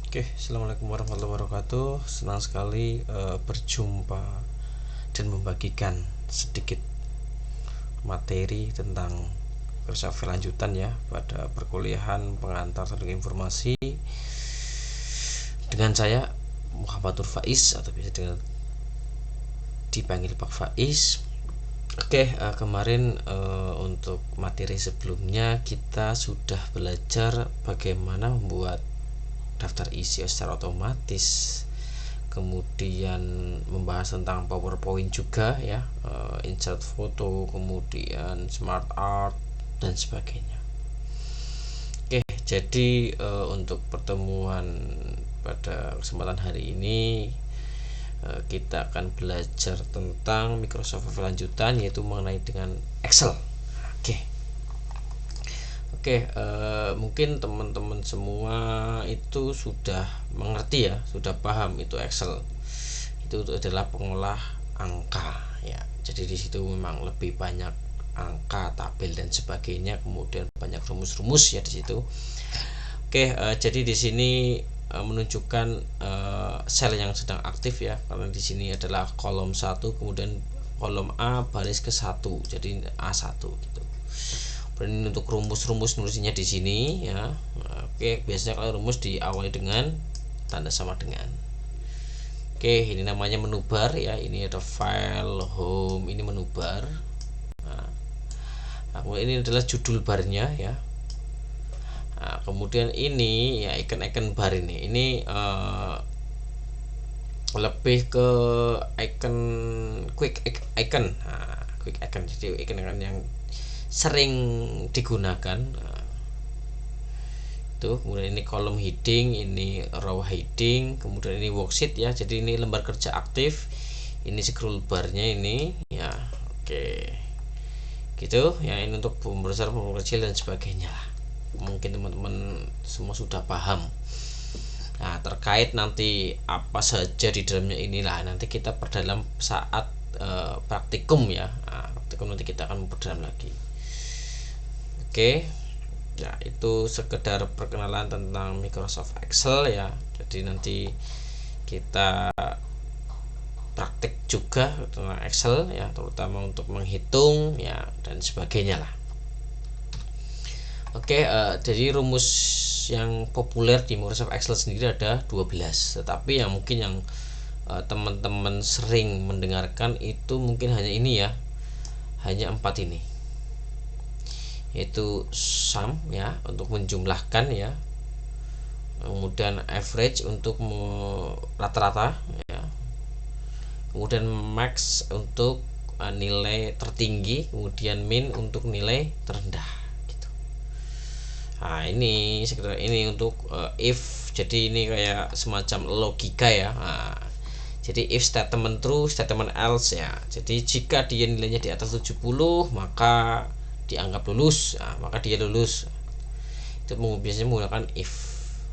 Oke, assalamualaikum warahmatullahi wabarakatuh. Senang sekali berjumpa dan membagikan sedikit materi tentang filsafat lanjutan ya pada perkuliahan pengantar teknik informasi dengan saya Muhammad Nur Faiz atau bisa dipanggil Pak Faiz. Oke, kemarin untuk materi sebelumnya kita sudah belajar bagaimana membuat daftar isi secara otomatis, kemudian membahas tentang PowerPoint juga ya, insert foto, kemudian smart art dan sebagainya. Oke, jadi untuk pertemuan pada kesempatan hari ini kita akan belajar tentang Microsoft Office lanjutan, yaitu mengenai dengan Excel. Oke. Oke, mungkin teman-teman semua itu sudah mengerti ya, sudah paham itu Excel. Itu adalah pengolah angka ya. Jadi di situ memang lebih banyak angka, tabel dan sebagainya, kemudian banyak rumus-rumus ya di situ. Oke, jadi di sini menunjukkan sel yang sedang aktif ya, karena di sini adalah kolom 1, kemudian kolom A baris ke 1, jadi A1 gitu. Dan untuk rumus-rumus nulisnya di sini ya. Oke, biasanya kalau rumus diawali dengan tanda sama dengan. Oke, ini namanya menubar ya. Ini ada file, home, ini menubar. Nah, ini adalah judul barnya ya. Nah, kemudian ini ya icon-icon bar ini lebih ke icon quick icon. Nah, quick icon jadi icon-icon yang sering digunakan. Nah, itu kemudian ini kolom heading, ini row heading, kemudian ini worksheet ya, jadi ini lembar kerja aktif, ini scroll barnya ini ya. Oke, gitu ya. Ini untuk pembesar, kecil dan sebagainya lah. Mungkin teman-teman semua sudah paham. Nah, terkait nanti apa saja di dalamnya inilah nanti kita perdalam saat praktikum ya. Nah, praktikum nanti kita akan memperdalam lagi. Oke, ya itu sekedar perkenalan tentang Microsoft Excel ya. Jadi nanti kita praktik juga tentang Excel ya, terutama untuk menghitung ya dan sebagainya lah. Oke, jadi rumus yang populer di Microsoft Excel sendiri ada 12, tetapi yang mungkin yang teman-teman sering mendengarkan itu mungkin hanya ini ya, hanya 4 ini, yaitu sum ya untuk menjumlahkan ya, kemudian average untuk rata-rata ya, kemudian max untuk nilai tertinggi, kemudian min untuk nilai terendah gitu. Nah, ini sekedar ini untuk if, jadi ini kayak semacam logika ya. Nah, jadi if statement true, statement else ya. Jadi jika dia nilainya di atas 70 maka dianggap lulus, nah, maka dia lulus. Itu biasanya menggunakan if.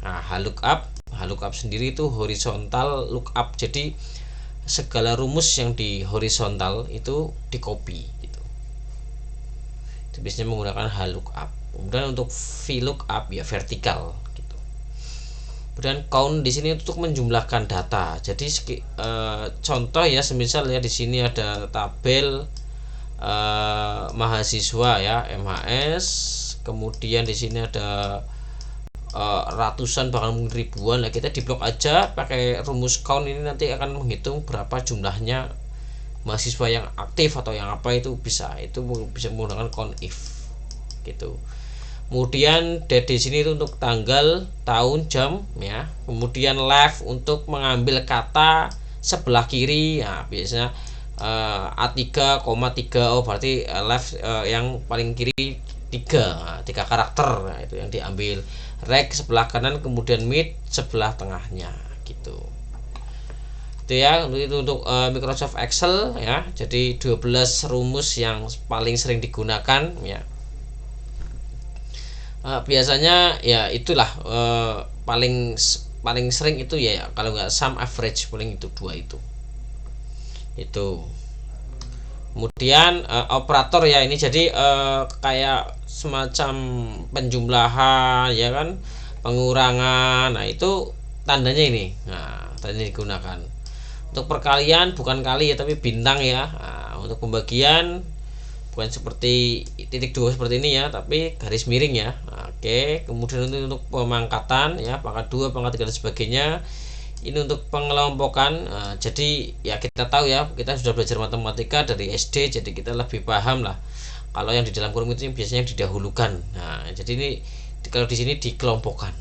Nah, lookup sendiri itu horizontal lookup. Jadi segala rumus yang di horizontal itu di copy gitu. Itu biasanya menggunakan lookup. Kemudian untuk VLOOKUP ya vertikal gitu. Kemudian count di sini untuk menjumlahkan data. Jadi contoh ya, semisal ya di sini ada tabel mahasiswa ya, MHS, kemudian di sini ada ratusan bahkan mungkin ribuan. Nah, kita di blok aja pakai rumus count ini, nanti akan menghitung berapa jumlahnya mahasiswa yang aktif atau yang apa, itu bisa menggunakan count if gitu. Kemudian date di sini itu untuk tanggal, tahun, jam ya. Kemudian left untuk mengambil kata sebelah kiri ya, biasanya A3,3, oh berarti left yang paling kiri 3 karakter. Nah, itu yang diambil. Reg sebelah kanan, kemudian mid sebelah tengahnya gitu. Itu ya, itu untuk Microsoft Excel ya. Jadi 12 rumus yang paling sering digunakan ya. Biasanya ya itulah paling sering itu ya, kalau nggak sum, average, paling itu dua itu. Kemudian operator ya, ini jadi kayak semacam penjumlahan ya kan, pengurangan. Nah, itu tandanya ini. Nah, tandanya digunakan. Untuk perkalian bukan kali ya, tapi bintang ya. Nah, untuk pembagian bukan seperti titik dua seperti ini ya, tapi garis miring ya. Nah, oke. Kemudian untuk pemangkatan ya, pangkat 2, pangkat 3 dan sebagainya. Ini untuk pengelompokan. Nah, jadi ya kita tahu ya, kita sudah belajar matematika dari SD, jadi kita lebih paham lah. Kalau yang di dalam kurung itu biasanya didahulukan. Nah, jadi ini kalau di sini dikelompokkan.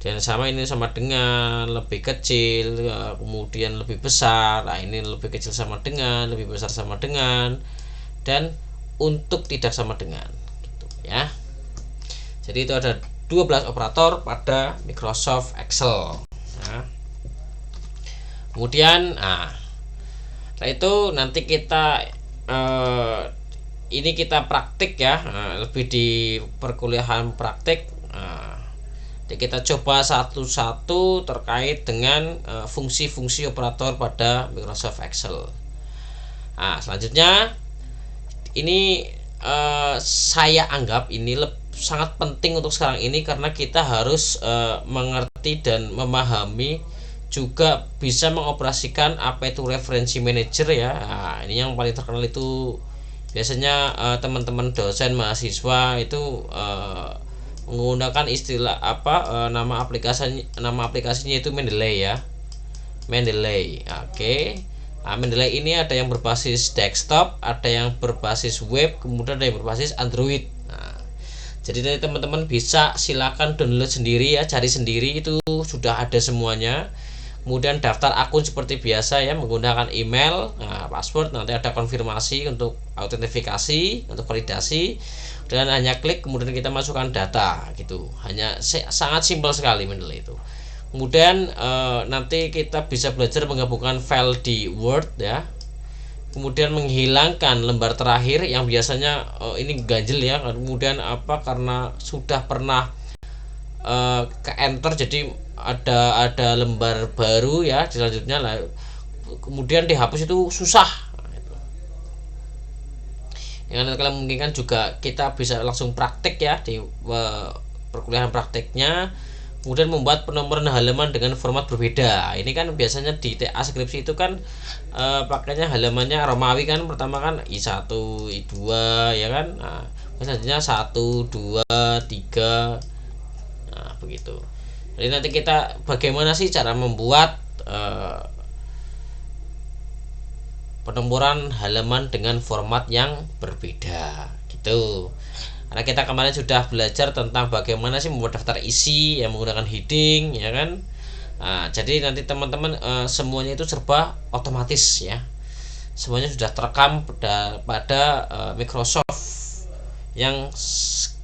Dan sama, ini sama dengan, lebih kecil, kemudian lebih besar. Nah, ini lebih kecil sama dengan, lebih besar sama dengan, dan untuk tidak sama dengan, gitu ya. Jadi itu ada 12 operator pada Microsoft Excel. Nah, kemudian, setelah itu nanti kita ini kita praktik ya, lebih di perkuliahan praktik. Jadi kita coba satu-satu terkait dengan fungsi-fungsi operator pada Microsoft Excel. Nah, selanjutnya ini saya anggap ini sangat penting untuk sekarang ini, karena kita harus mengerti dan memahami, juga bisa mengoperasikan apa itu referensi manager ya. Nah, ini yang paling terkenal itu biasanya teman-teman dosen mahasiswa itu menggunakan istilah nama aplikasinya itu Mendeley ya. Mendeley. Oke. Nah, Mendeley ini ada yang berbasis desktop, ada yang berbasis web, kemudian ada yang berbasis Android. Nah, jadi dari teman-teman bisa silakan download sendiri ya, cari sendiri, itu sudah ada semuanya. Kemudian daftar akun seperti biasa ya, menggunakan email, password, nanti ada konfirmasi untuk autentifikasi, untuk validasi, dan hanya klik kemudian kita masukkan data gitu. Hanya sangat simpel sekali Mendeley itu. Kemudian nanti kita bisa belajar menggabungkan file di Word ya. Kemudian menghilangkan lembar terakhir yang biasanya ini ganjel ya. Kemudian karena sudah pernah ke enter, jadi ada lembar baru ya selanjutnya lah, kemudian dihapus itu susah. Yang kalian memungkinkan juga kita bisa langsung praktek ya di perkuliahan prakteknya. Kemudian membuat penomoran halaman dengan format berbeda. Ini kan biasanya di TA skripsi itu kan pakainya halamannya Romawi kan, pertama kan I1, I2 ya kan. Nah, selanjutnya 1, 2, 3. Nah, begitu. Jadi nanti kita bagaimana sih cara membuat penomoran halaman dengan format yang berbeda gitu. Karena kita kemarin sudah belajar tentang bagaimana sih membuat daftar isi yang menggunakan heading ya kan. Nah, jadi nanti teman-teman semuanya itu serba otomatis ya. Semuanya sudah terekam pada Microsoft yang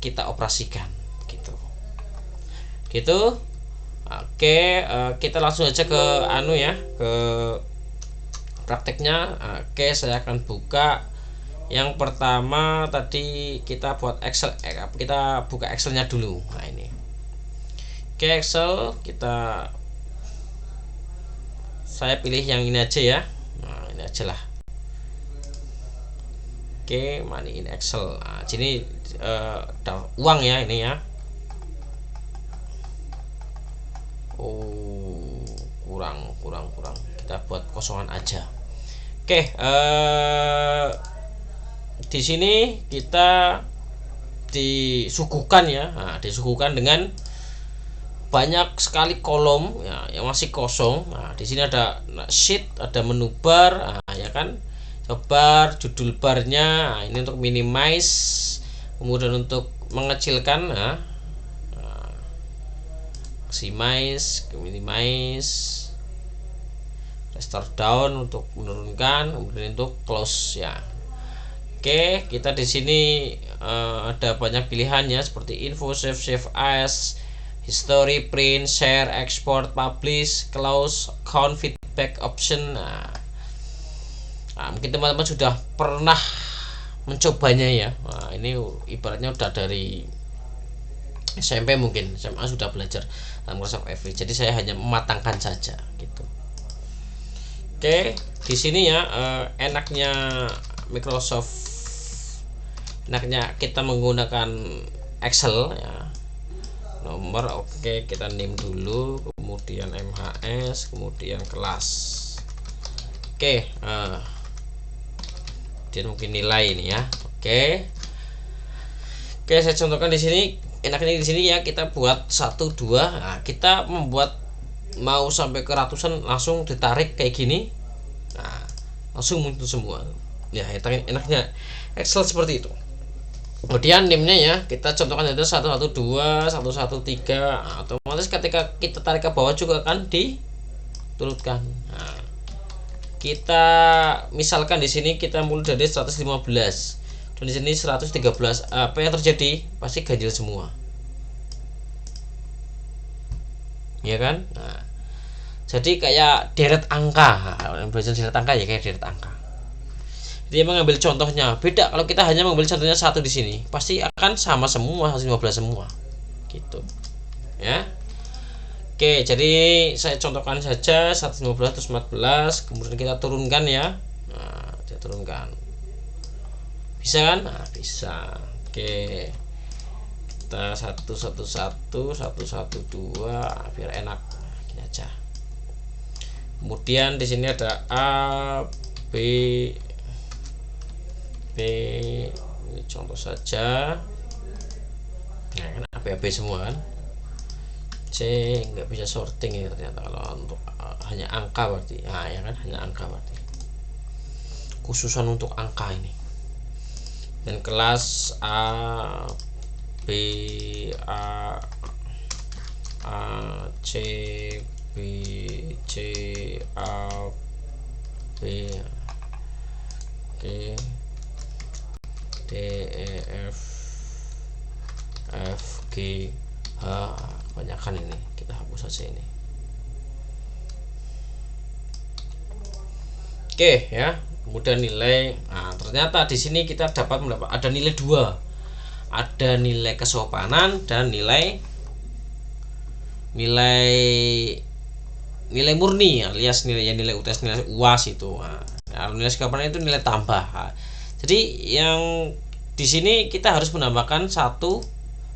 kita operasikan gitu. Gitu. Oke, kita langsung aja ke ke prakteknya. Oke, saya akan buka. Yang pertama tadi kita buat Excel, kita buka Excelnya dulu. Nah ini, oke, Excel saya pilih yang ini aja ya. Nah ini aja lah. Oke, money in Excel. Nah, sini uang ya ini ya. Oh, kurang. Kita buat kosongan aja. Oke, di sini kita disuguhkan ya. Nah, disuguhkan dengan banyak sekali kolom ya, yang masih kosong. Nah, di sini ada sheet, ada menu bar, ya kan. Bar, judul barnya. Nah, ini untuk minimize, kemudian untuk mengecilkan, maximize, minimize, restore down untuk menurunkan, kemudian untuk close ya. Oke, kita di sini ada banyak pilihannya seperti info, save as, history, print, share, export, publish, close, count, feedback option. Nah, mungkin teman-teman sudah pernah mencobanya ya. Nah, ini ibaratnya udah dari SMP, mungkin SMA sudah belajar dalam Microsoft Excel. Jadi saya hanya mematangkan saja gitu. Oke, di sini ya enaknya kita menggunakan Excel ya. nomor. Oke, kita name dulu, kemudian MHS, kemudian kelas. Oke, dan mungkin nilai ini ya. Oke, saya contohkan di sini. Enaknya di sini ya, kita buat 1 2. Nah, kita membuat mau sampai ke ratusan langsung ditarik kayak gini. Nah, langsung muncul semua. Ya, enaknya Excel seperti itu. Kemudian name-nya ya, kita contohkan itu 112, 113. Nah, otomatis ketika kita tarik ke bawah juga akan diturutkan. Nah, kita misalkan di sini kita mulai dari 115 dan di sini 113. Apa yang terjadi? Pasti ganjil semua. Ya kan? Nah, jadi kayak deret angka. Belajar deret angka ya kayak deret angka. Dia mengambil contohnya beda. Kalau kita hanya mengambil contohnya 1 di sini, pasti akan sama semua, 115 semua. Gitu. Ya. Oke, jadi saya contohkan saja 115 terus 14, kemudian kita turunkan ya. Nah, kita turunkan. Bisa kan? Nah, bisa. Oke. Kita 111, 112 biar enak. Gini aja. Kemudian di sini ada A, B, ini contoh saja. Nah, kan AB semua kan. C nggak bisa sorting ya ternyata kalau untuk hanya angka berarti. Nah, ya kan hanya angka berarti. Khususan untuk angka ini. Dan kelas A, B, A, C, B, C, A, B, Oke. D, E, F, G, H. Kebanyakan ini, kita hapus saja ini. Oke ya. Kemudian nilai. Nah, ternyata di sini kita dapat ada nilai 2. Ada nilai kesopanan dan nilai murni alias nilai UTS, nilai UAS itu. Nah, nilai kesopanan itu nilai tambah. Nah, jadi yang di sini kita harus menambahkan 1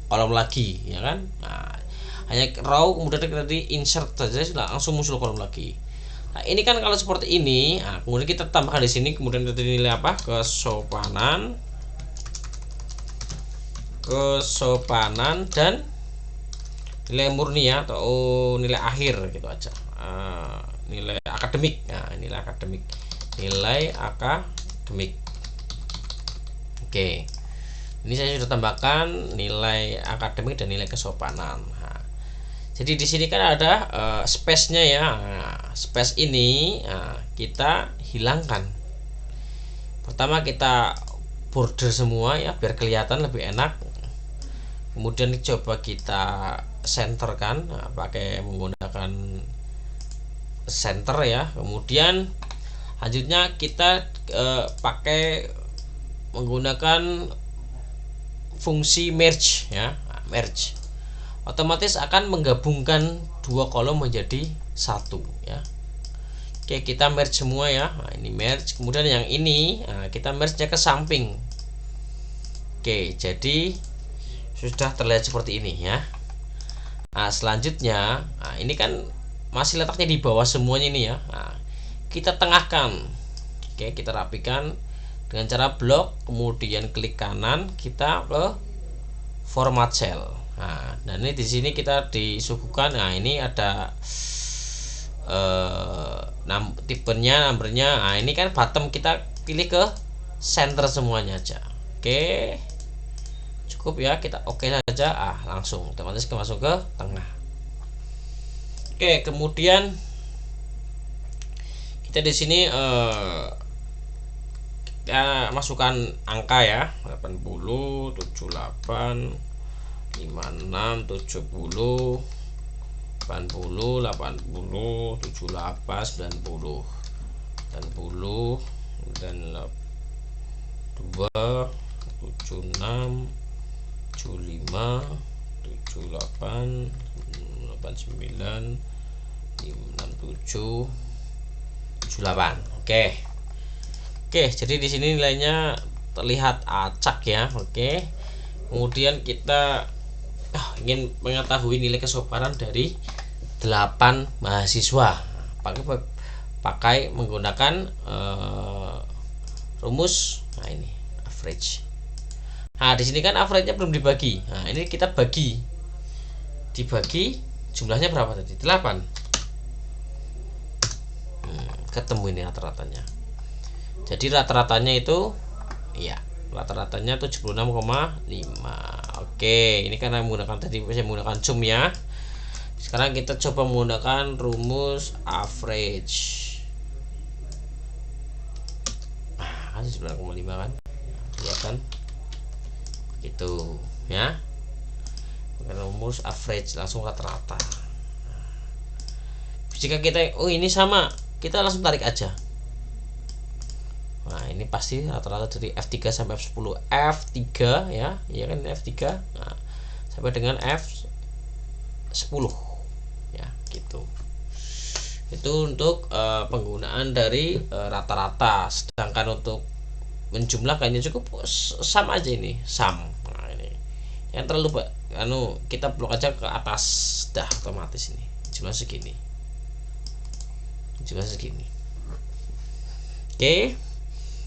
kolom lagi, ya kan? Nah, hanya row kemudian kita di insert saja sudah langsung muncul kolom lagi. Nah, ini kan kalau seperti ini, nah, kemudian kita tambahkan di sini, kemudian kita nilai apa? Kesopanan dan nilai murni ya, atau nilai akhir gitu aja. Nilai akademik. Nah, nilai akademik. Oke. Ini saya sudah tambahkan nilai akademik dan nilai kesopanan. Nah, jadi di sini kan ada space-nya ya. Nah, space ini kita hilangkan. Pertama kita border semua ya biar kelihatan lebih enak. Kemudian coba kita centerkan pakai menggunakan center ya. Kemudian selanjutnya kita pakai menggunakan fungsi merge ya. Merge otomatis akan menggabungkan 2 kolom menjadi 1 ya. Oke, kita merge semua ya. Nah, ini merge. Kemudian yang ini kita merge-nya ke samping. Oke, jadi sudah terlihat seperti ini ya. Nah, selanjutnya ini kan masih letaknya di bawah semuanya ini ya. Nah, kita tengahkan. Oke, kita rapikan dengan cara blok, kemudian klik kanan, kita ke format cell. Nah, dan ini di sini kita disuguhkan. Nah, ini ada tipenya, numbernya. Nah, ini kan bottom, kita pilih ke center semuanya aja. Oke, cukup ya, kita oke saja. Langsung otomatis masuk ke tengah. Oke, kemudian kita di sini kita masukkan angka ya, 80, 78, 56, 70, 80, 80, 78, 90, 90, dan 2, 76, 75, 78, 89, 67, 78. Oke, jadi di sini nilainya terlihat acak ya. Oke. Kemudian kita ingin mengetahui nilai kesopanan dari 8 mahasiswa, pakai menggunakan rumus. Nah, ini average. Nah, di sini kan average-nya belum dibagi. Nah, ini kita dibagi jumlahnya berapa tadi? 8. Ketemu ini rata-ratanya. Jadi rata-ratanya itu ya, rata-ratanya 76,5. Oke, ini karena menggunakan tadi saya menggunakan sum ya. Sekarang kita coba menggunakan rumus average. Nah, kan 9,5 kan? Kelihatan? Gitu ya. Rumus average langsung rata-rata. Jika kita ini sama, kita langsung tarik aja. Nah, ini pasti rata-rata dari F3 sampai F10. F3 ya, iya kan F3. Nah, sampai dengan F10 ya, gitu. Itu untuk penggunaan dari rata-rata. Sedangkan untuk menjumlahkannya cukup sama aja ini, sum. Nah, ini yang terlalu kita blok aja ke atas, dah otomatis ini jumlah segini. Oke.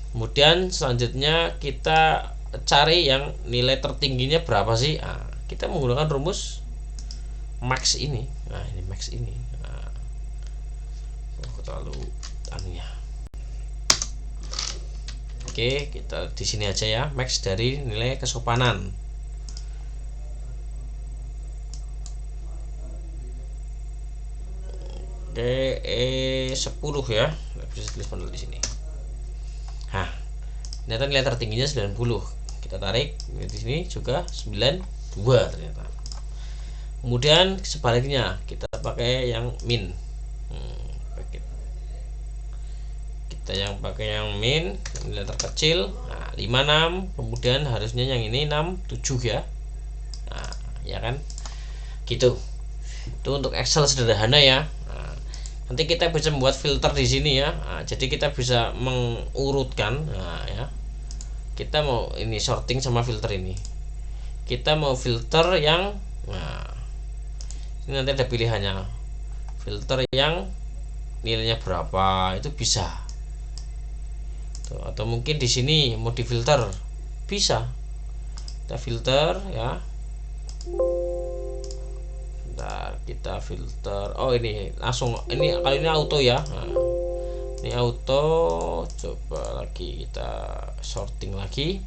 Kemudian selanjutnya kita cari yang nilai tertingginya berapa sih? Nah, kita menggunakan rumus max ini. Nah, ini max ini. Nah, terlalu anunya. Oke, kita di sini aja ya, max dari nilai kesopanan. Oke, 10 ya. Bisa tulis panel di sini. Nah, ternyata nilai tertingginya 90. Kita tarik di sini juga 92 ternyata. Kemudian sebaliknya kita pakai yang min. Kita yang pakai yang min, nilai terkecil. Nah, 56. Kemudian harusnya yang ini 67 ya. Nah, ya kan? Gitu. Itu untuk Excel sederhana ya. Nanti kita bisa membuat filter di sini ya. Nah, jadi kita bisa mengurutkan. Nah, ya. Kita mau ini sorting sama filter ini. Kita mau filter yang, nah, ini nanti ada pilihannya. Filter yang nilainya berapa itu bisa. Tuh, atau mungkin di sini mau difilter bisa. Kita filter ya. Kita filter. Oh, ini langsung, ini kali ini auto ya. Nah, ini auto. Coba lagi kita sorting lagi.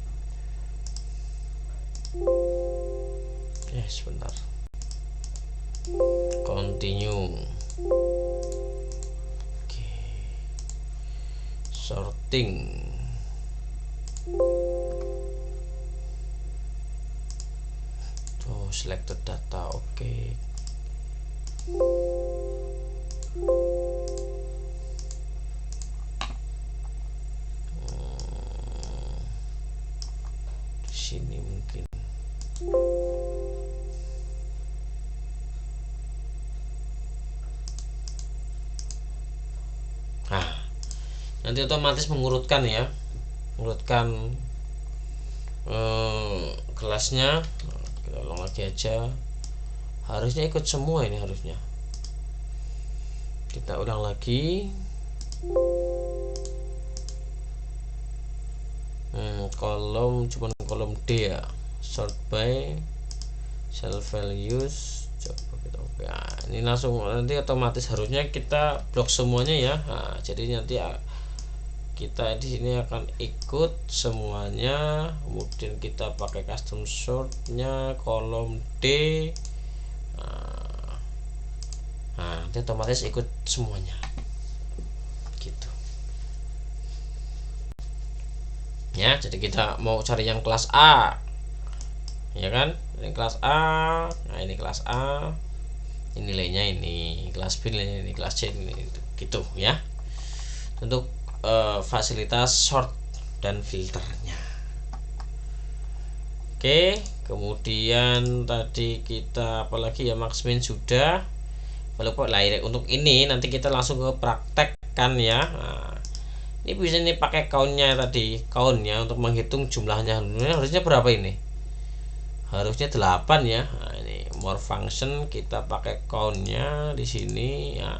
Sebentar. Continue. Oke. Sorting. Tuh, selected data. Oke. Di sini mungkin. Nah, nanti otomatis mengurutkan ya, mengurutkan kelasnya. Kita ulang lagi aja. Harusnya ikut semua ini harusnya. Kita ulang lagi. Kolom cuma kolom D ya. Sort by self values. Coba kita ya, ini langsung nanti otomatis harusnya kita blok semuanya ya. Nah, jadi nanti kita di sini akan ikut semuanya. Kemudian kita pakai custom sortnya kolom D. Nah, nanti otomatis ikut semuanya gitu ya. Jadi kita mau cari yang kelas A ya kan, ini kelas A. Nah, ini kelas A, ini nilainya ini, kelas B nilainya ini, kelas C ini, gitu ya, untuk fasilitas sort dan filternya. Oke, kemudian tadi kita apalagi ya, max min sudah. Walaupun untuk ini nanti kita langsung ke praktekkan ya. Nah, ini bisa nih pakai countnya tadi, countnya untuk menghitung jumlahnya. Harusnya berapa ini? Harusnya 8 ya. Nah, ini more function, kita pakai countnya di sini ya,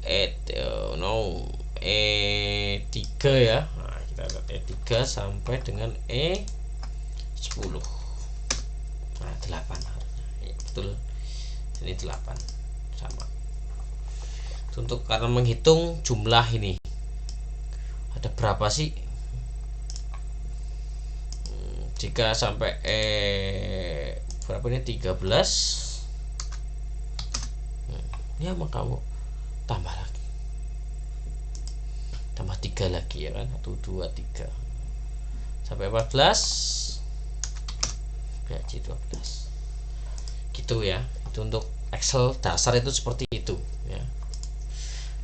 E3 ya. Nah, kita lihat E3 sampai dengan E10. Nah, 8 harusnya. Ya, betul. Ini 8 sama. Untuk karena menghitung jumlah ini ada berapa sih? Jika sampai berapa ini 13, ya maka kamu tambah lagi, tambah 3 lagi ya kan, 1 2 3 sampai 14 gaji 12 gitu ya. Itu untuk Excel dasar itu seperti itu ya.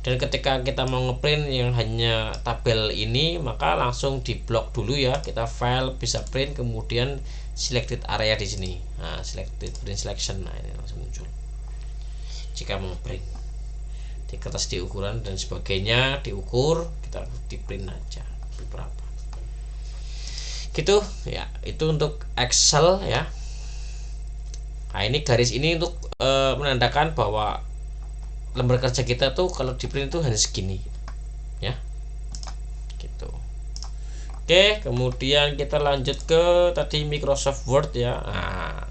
Dan ketika kita mau ngeprint yang hanya tabel ini, maka langsung di blok dulu ya, kita file, bisa print, kemudian selected area di sini. Nah, selected print selection, nah ini langsung muncul. Jika mau print di kertas, di ukuran dan sebagainya diukur, kita di print aja berapa. Gitu ya, itu untuk Excel ya. Nah, ini garis ini untuk menandakan bahwa lembar kerja kita tuh kalau di print itu hanya segini ya, gitu. Oke, kemudian kita lanjut ke tadi Microsoft Word ya. Nah,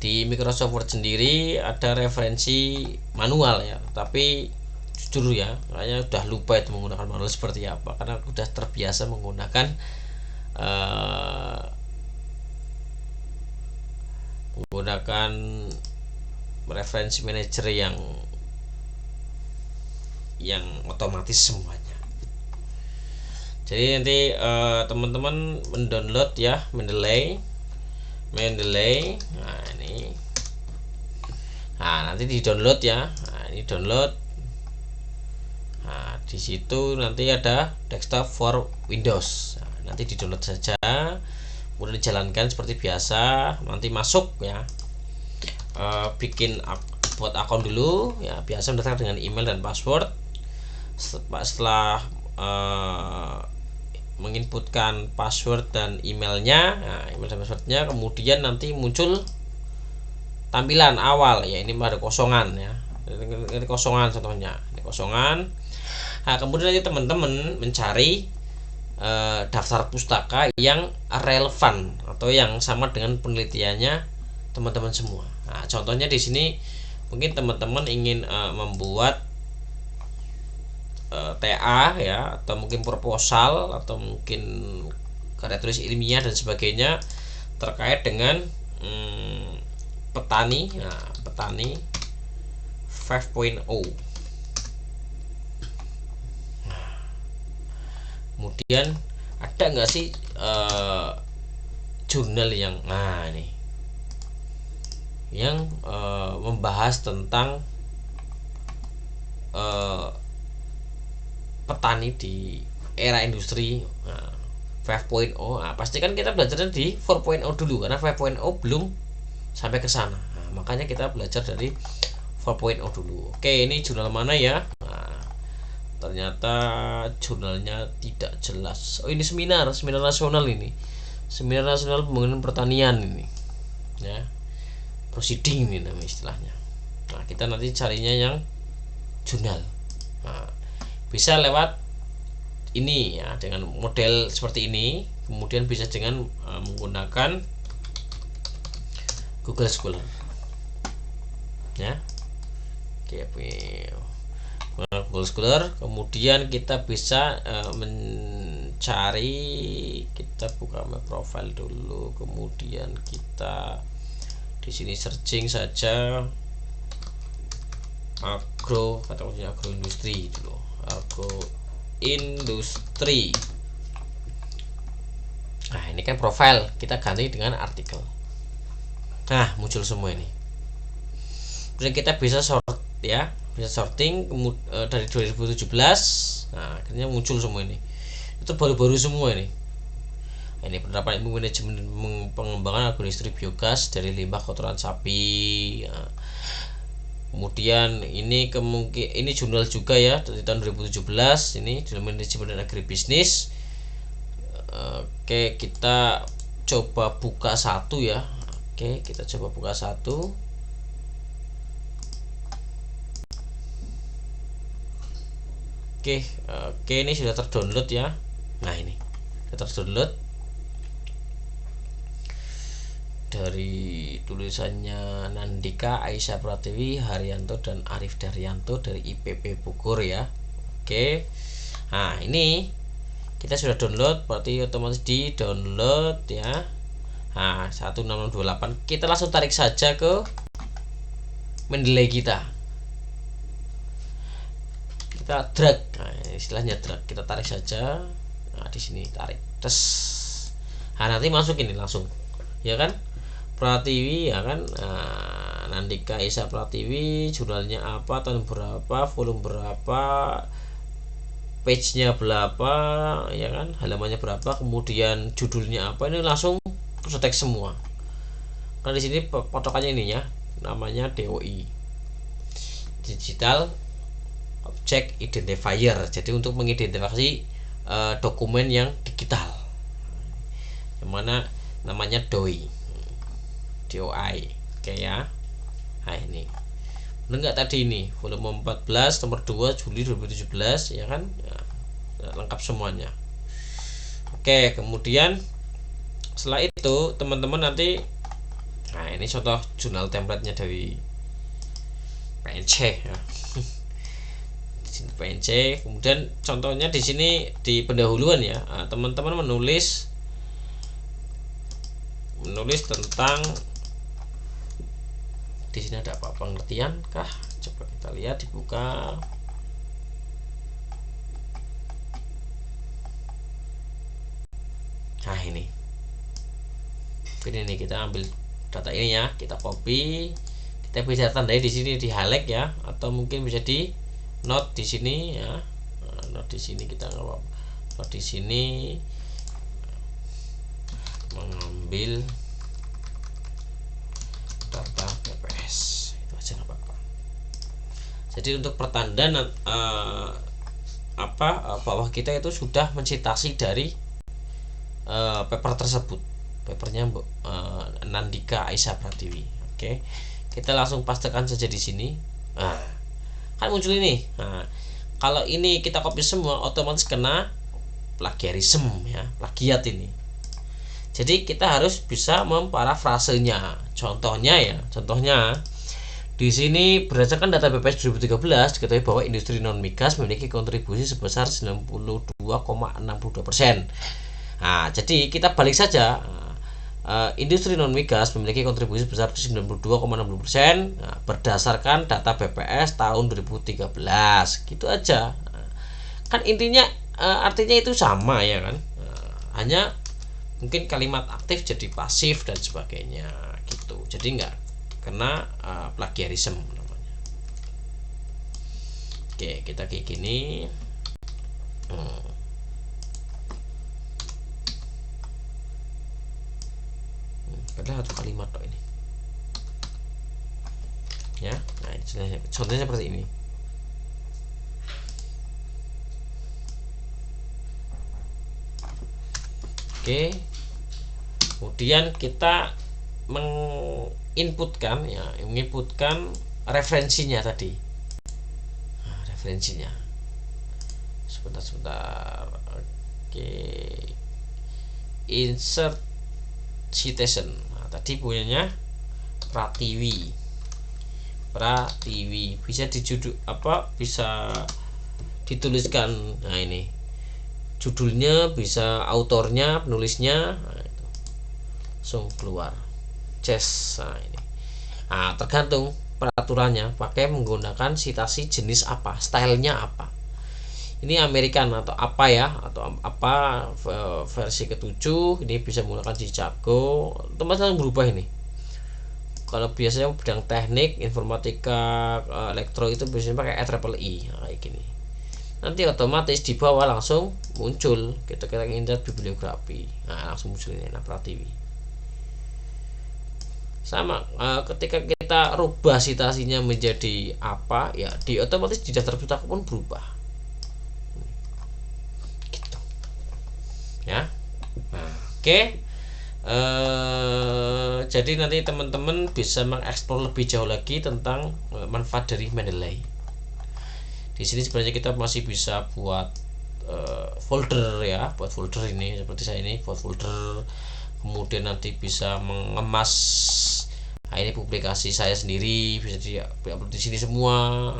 di Microsoft Word sendiri ada referensi manual ya, tapi jujur ya, kayaknya udah lupa itu menggunakan manual seperti apa, karena udah terbiasa menggunakan referensi manager yang otomatis semuanya. Jadi nanti teman-teman mendownload ya, Mendeley. Nah ini, nah nanti di download ya. Nah ini download. Nah di situ nanti ada desktop for Windows. Nah, nanti di download saja, kemudian dijalankan seperti biasa. Nanti masuk ya, buat akun dulu ya, biasa mendaftar dengan email dan password. Setelah menginputkan password dan emailnya, nah, email dan passwordnya, kemudian nanti muncul tampilan awal ya, ini ada kosongan ya, ini kosongan contohnya, ini kosongan. Nah kemudian nanti teman-teman mencari daftar pustaka yang relevan atau yang sama dengan penelitiannya teman-teman semua. Nah contohnya di sini mungkin teman-teman ingin membuat TA ya, atau mungkin proposal, atau mungkin karya tulis ilmiah dan sebagainya terkait dengan petani. Nah, petani 5.0. Nah, kemudian ada nggak sih jurnal yang ini yang membahas tentang petani di era industri 5.0. Nah, pastikan kita belajarnya di 4.0 dulu, karena 5.0 belum sampai ke sana. Nah, makanya kita belajar dari 4.0 dulu. Oke, ini jurnal mana ya? Nah, ternyata jurnalnya tidak jelas. Oh, ini seminar nasional ini. Seminar nasional pembangunan pertanian ini. Ya. Proceeding ini namanya istilahnya. Nah, kita nanti carinya yang jurnal. Nah, bisa lewat ini ya, dengan model seperti ini, kemudian bisa dengan menggunakan Google Scholar ya. Oke, Google Scholar, kemudian kita bisa mencari, kita buka my profile dulu, kemudian kita di sini searching saja agro, kata kuncinya agro industri dulu, agro industri. Nah ini kan profile, kita ganti dengan artikel. Nah muncul semua ini. Kemudian kita bisa sort ya, bisa sorting dari 2017. Nah akhirnya muncul semua ini. Itu baru-baru semua ini. Ini penerapan ilmu manajemen pengembangan agroindustri biogas dari limbah kotoran sapi. Nah, kemudian ini ini jurnal juga ya, dari tahun 2017, ini jurnal manajemen dan agribisnis. Oke, kita coba buka satu ya. Oke, kita coba buka satu. Oke, ini sudah terdownload ya. Nah, ini sudah terdownload. Dari tulisannya Nandika, Aisyah Pratiwi, Haryanto, dan Arif Daryanto dari IPP Bogor ya. Oke. Nah, ini kita sudah download, berarti otomatis di download ya. Nah, 16628 kita langsung tarik saja ke Mendeley kita drag, nah, istilahnya drag, kita tarik saja. Nah, di sini tarik tes. Nah, nanti masuk ini langsung ya kan, Pratiwi ya kan. Nah, Nandika Aisyah Pratiwi, jurnalnya apa, tahun berapa, volume berapa, page-nya berapa ya kan, halamannya berapa, kemudian judulnya apa, ini langsung teks semua. Nah, di sini patokannya ini ya, namanya DOI, Digital Object Identifier. Jadi untuk mengidentifikasi dokumen yang digital, yang mana namanya DOI. Oke ya. Nah, ini benar nggak tadi ini volume 14 nomor 2 Juli 2017 ya kan ya, lengkap semuanya. Oke, kemudian setelah itu teman-teman nanti, nah ini contoh jurnal template-nya dari PNC ya. Di sini PNC, kemudian contohnya di sini di pendahuluan ya, teman-teman menulis tentang, di sini ada apa, pengertian kah? Coba kita lihat, dibuka. Nah, ini kita ambil data ini ya, kita copy, kita bisa tandai di sini di highlight ya, atau mungkin bisa di note di sini ya. Note di sini kita note di sini, mengambil data BPS, itu aja nggak apa-apa. Jadi untuk pertanda bahwa kita itu sudah mensitasi dari paper tersebut, papernya Nandika Aisyah Pratiwi. Oke, kita langsung pastekan saja di sini. Nah, kan muncul ini. Nah, kalau ini kita copy semua, otomatis kena plagiarisme ya, plagiat ini. Jadi kita harus bisa memparafrasenya. Contohnya di sini berdasarkan data BPS 2013 diketahui bahwa industri non migas memiliki kontribusi sebesar 92,62%. Nah, jadi kita balik saja. Industri non migas memiliki kontribusi sebesar 92,60%, berdasarkan data BPS tahun 2013. Gitu aja. Kan intinya artinya itu sama ya kan. Hanya mungkin kalimat aktif jadi pasif dan sebagainya gitu. Jadi nggak kena plagiarisme namanya. Oke, kita kayak gini. Padahal satu kalimat toh ini ya. Nah, contohnya seperti ini. Oke, kemudian kita menginputkan referensinya tadi. Nah, referensinya sebentar. Oke, insert citation. Nah, tadi punyanya Pratiwi bisa bisa dituliskan. Nah, ini judulnya, bisa autornya, penulisnya. Nah, itu langsung keluar ces. Nah, ini tergantung peraturannya, pakai menggunakan citasi jenis apa, stylenya apa. Ini American atau apa ya, atau apa versi ke-7. Ini bisa menggunakan Chicago, teman-teman berubah ini. Kalau biasanya bidang teknik, informatika, elektro itu biasanya pakai EEE. Nah, kayak gini. Nanti otomatis di bawah langsung muncul, kita insert bibliografi. Nah, langsung muncul ini Pratiwi. Sama ketika kita rubah citasinya menjadi apa ya, di otomatis di daftar pustaka pun berubah gitu ya. Nah, oke. Jadi nanti teman-teman bisa mengeksplor lebih jauh lagi tentang manfaat dari Mendeley. Di sini sebenarnya kita masih bisa buat folder ya, buat folder ini seperti saya ini, buat folder, kemudian nanti bisa mengemas. Nah, ini publikasi saya sendiri bisa diupload di sini semua.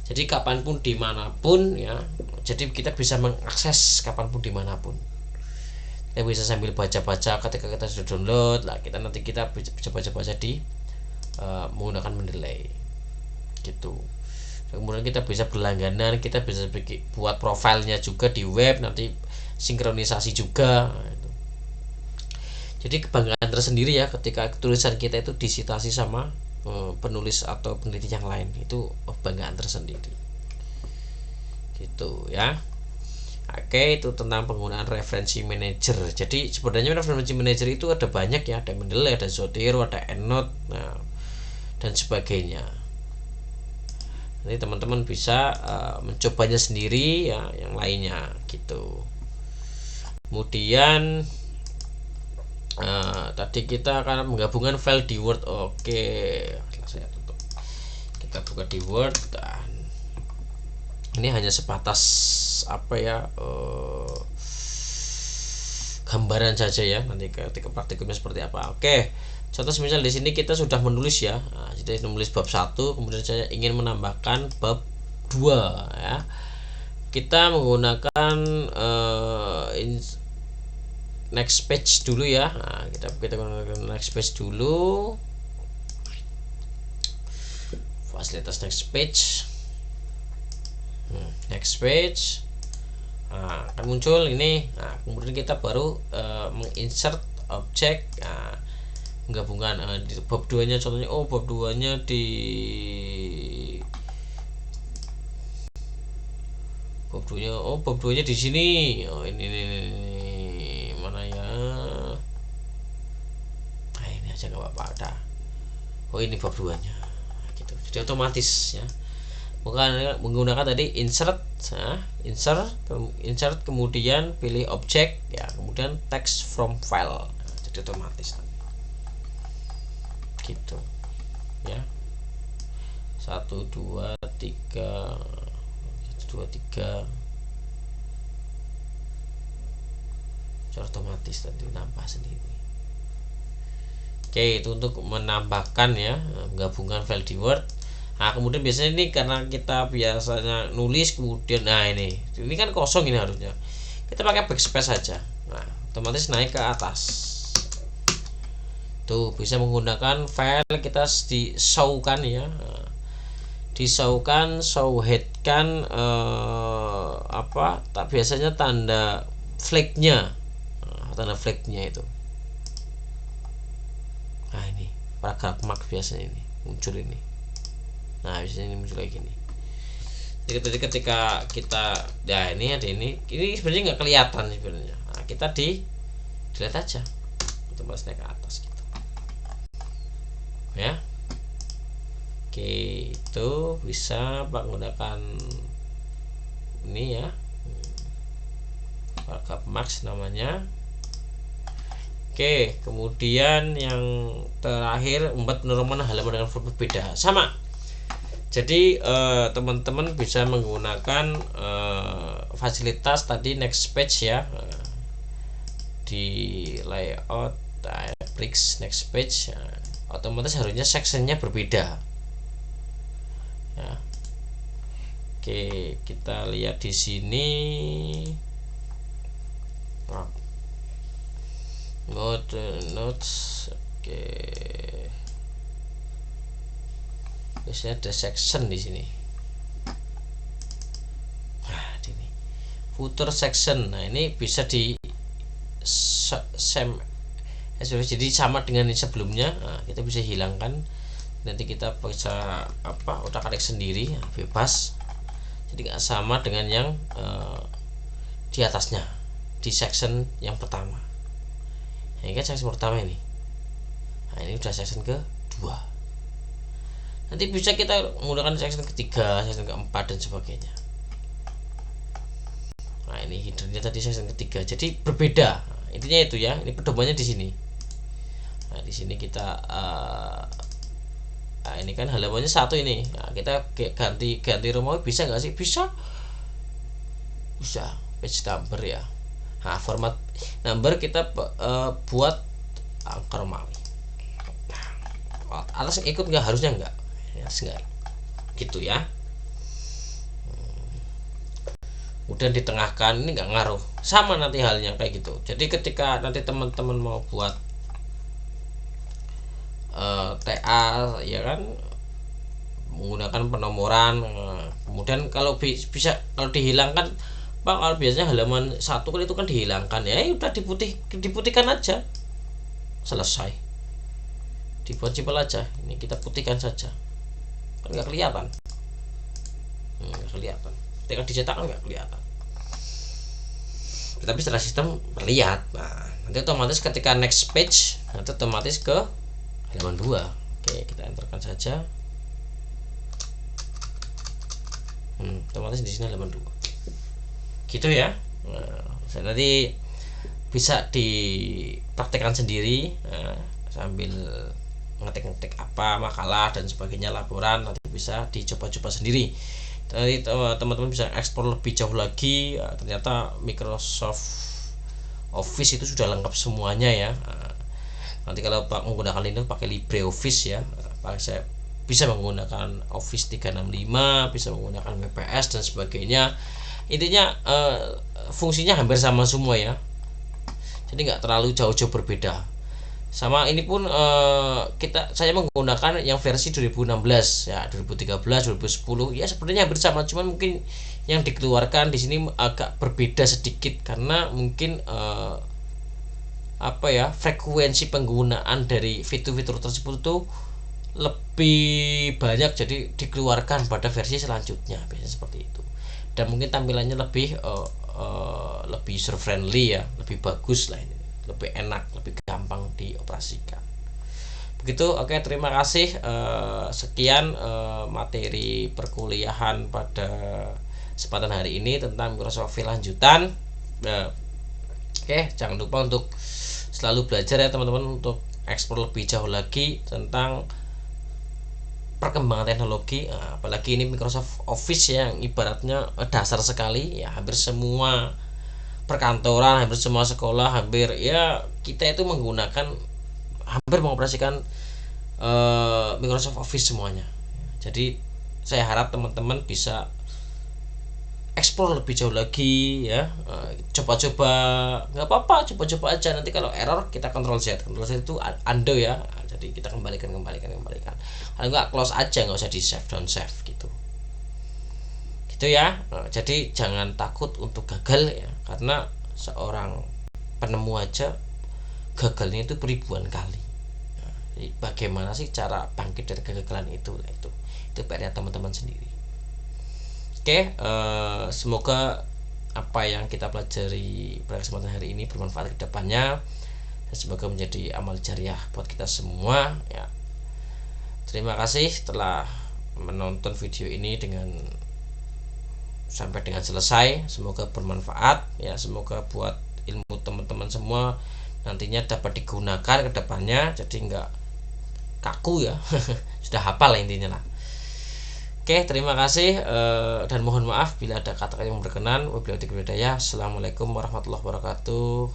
Jadi kapanpun dimanapun ya, jadi kita bisa mengakses kapanpun dimanapun. Kita bisa sambil baca-baca ketika kita sudah download lah, kita bisa baca-baca di menggunakan Mendeley gitu. Kemudian kita bisa berlangganan, kita bisa buat profilnya juga di web, nanti sinkronisasi juga. Jadi kebanggaan tersendiri ya ketika tulisan kita itu disitasi sama penulis atau peneliti yang lain, itu kebanggaan tersendiri gitu ya. Oke, itu tentang penggunaan referensi manager. Jadi sebenarnya referensi manager itu ada banyak ya, ada Mendeley, ada Zotero, ada EndNote, nah, dan sebagainya. Nanti teman-teman bisa mencobanya sendiri ya, yang lainnya gitu. Kemudian tadi kita akan menggabungkan file di Word. Oke, saya tutup. Kita buka di Word dan ini hanya sebatas apa ya, gambaran saja ya, nanti ketika praktikumnya seperti apa. Oke, contoh misal di sini kita sudah menulis ya, jadi menulis bab 1, kemudian saya ingin menambahkan bab 2 ya. Kita menggunakan next page dulu ya. Nah, kita gunakan next page dulu, fasilitas next page. Next page, nah, akan muncul ini. Nah, kemudian kita baru menginsert objek, menggabungkan di bab 2 nya contohnya, bab 2 nya di bab 2 nya bab 2 nya di sini. Ini mana ya, ini aja nggak apa-apa, ada. Ini bab 2 nya gitu, jadi otomatis ya. Bukan menggunakan tadi insert kemudian pilih objek ya, kemudian text from file, jadi otomatis gitu ya. 1 2 3 otomatis tadi nambah sendiri. Oke, itu untuk menambahkan ya, menggabungkan file di Word. Nah, kemudian biasanya ini karena kita biasanya nulis kemudian, ini kan kosong, ini harusnya kita pakai backspace saja. Nah, otomatis naik ke atas. Tuh, bisa menggunakan file kita disaukan ya. Disaukan, show head kan biasanya tanda flagnya. Tanda flagnya itu. Nah, ini paragraph mark biasanya ini muncul ini. Nah, biasanya ini muncul kayak gini. Jadi ketika kita, ini ada ini sebenarnya nggak kelihatan sebenarnya. Nah, kita dilihat aja, kita bahas naik ke atas gitu. Ya. Oke, itu bisa menggunakan ini ya, paragraph max namanya. Oke, kemudian yang terakhir, membuat penurunan halaman dengan format berbeda. Sama. Jadi teman-teman bisa menggunakan fasilitas tadi next page ya, di layout bricks next page ya, otomatis harusnya sectionnya berbeda ya. Oke, kita lihat di sini notes. Oke, biasanya ada section di sini. Nah, ini footer section. Nah, ini bisa di jadi sama dengan yang sebelumnya. Nah, kita bisa hilangkan, nanti kita bisa otak-atik sendiri, bebas, jadi nggak sama dengan yang di atasnya di section yang pertama. Nah, ini kan section pertama ini. Nah, ini udah section kedua. Nanti bisa kita menggunakan section ketiga, section keempat dan sebagainya. Nah, ini headernya tadi section ketiga, jadi berbeda. Intinya itu ya, ini pedomannya di sini. Nah, di sini kita nah, ini kan halamannya 1 ini. Nah, kita ganti Romawi bisa nggak sih? Bisa. Page number ya. Nah, format number kita buat angka Romawi. Atas ikut nggak? Harusnya nggak. Ya, enggak. Gitu ya. Kemudian ditengahkan, ini nggak ngaruh, sama nanti halnya kayak gitu. Jadi ketika nanti teman-teman mau buat TA ya kan, menggunakan penomoran, kemudian kalau bisa kalau dihilangkan Pak, kalau biasanya halaman 1 kan itu kan dihilangkan ya, udah diputihkan aja, selesai, dibuat simpel aja. Ini kita putihkan saja, kan nggak kelihatan, ketika dicetak kan nggak kelihatan, tapi setelah sistem terlihat. Nah, nanti otomatis ketika next page nanti otomatis ke halaman 2. Oke, kita enterkan saja. Otomatis di sini halaman 2. Gitu ya. Nah, nanti bisa dipraktekkan sendiri sambil ngetik apa makalah dan sebagainya, laporan, nanti bisa dicoba-coba sendiri. Jadi teman-teman bisa eksplor lebih jauh lagi. Ternyata Microsoft Office itu sudah lengkap semuanya ya. Nanti kalau menggunakan Linux pakai LibreOffice ya. Saya bisa menggunakan Office 365, bisa menggunakan WPS dan sebagainya. Intinya fungsinya hampir sama semua ya. Jadi nggak terlalu jauh-jauh berbeda. Sama ini pun saya menggunakan yang versi 2016 ya, 2013, 2010 ya, sebenarnya hampir sama, cuman mungkin yang dikeluarkan di sini agak berbeda sedikit karena mungkin frekuensi penggunaan dari fitur-fitur tersebut itu lebih banyak, jadi dikeluarkan pada versi selanjutnya, biasanya seperti itu. Dan mungkin tampilannya lebih user friendly ya, lebih bagus lah ini, lebih enak, lebih gampang dioperasikan. Begitu. Oke, terima kasih. Sekian materi perkuliahan pada kesempatan hari ini tentang Microsoft Office lanjutan. Oke, jangan lupa untuk selalu belajar ya teman-teman, untuk eksplor lebih jauh lagi tentang perkembangan teknologi, apalagi ini Microsoft Office yang ibaratnya dasar sekali ya. Hampir semua perkantoran, hampir semua sekolah, hampir ya kita itu menggunakan, hampir mengoperasikan Microsoft Office semuanya. Jadi saya harap teman-teman bisa explore lebih jauh lagi ya, coba-coba, nggak apa-apa, coba-coba aja. Nanti kalau error kita Ctrl Z itu undo ya, jadi kita kembalikan. Kalau nggak close aja, nggak usah di save, don't save gitu ya. Jadi jangan takut untuk gagal ya, karena seorang penemu aja gagalnya itu ribuan kali. Jadi bagaimana sih cara bangkit dari kegagalan itu PR-nya teman-teman sendiri. Oke, semoga apa yang kita pelajari pada kesempatan hari ini bermanfaat ke depannya, dan semoga menjadi amal jariah buat kita semua ya. Terima kasih telah menonton video ini sampai dengan selesai. Semoga bermanfaat ya, semoga buat ilmu teman-teman semua nantinya dapat digunakan ke depannya, jadi nggak kaku ya. Sudah hafal lah intinya lah. Oke, terima kasih dan mohon maaf bila ada kata-kata yang berkenan. Wabillahi taufiq wal hidayah. Assalamualaikum warahmatullahi wabarakatuh.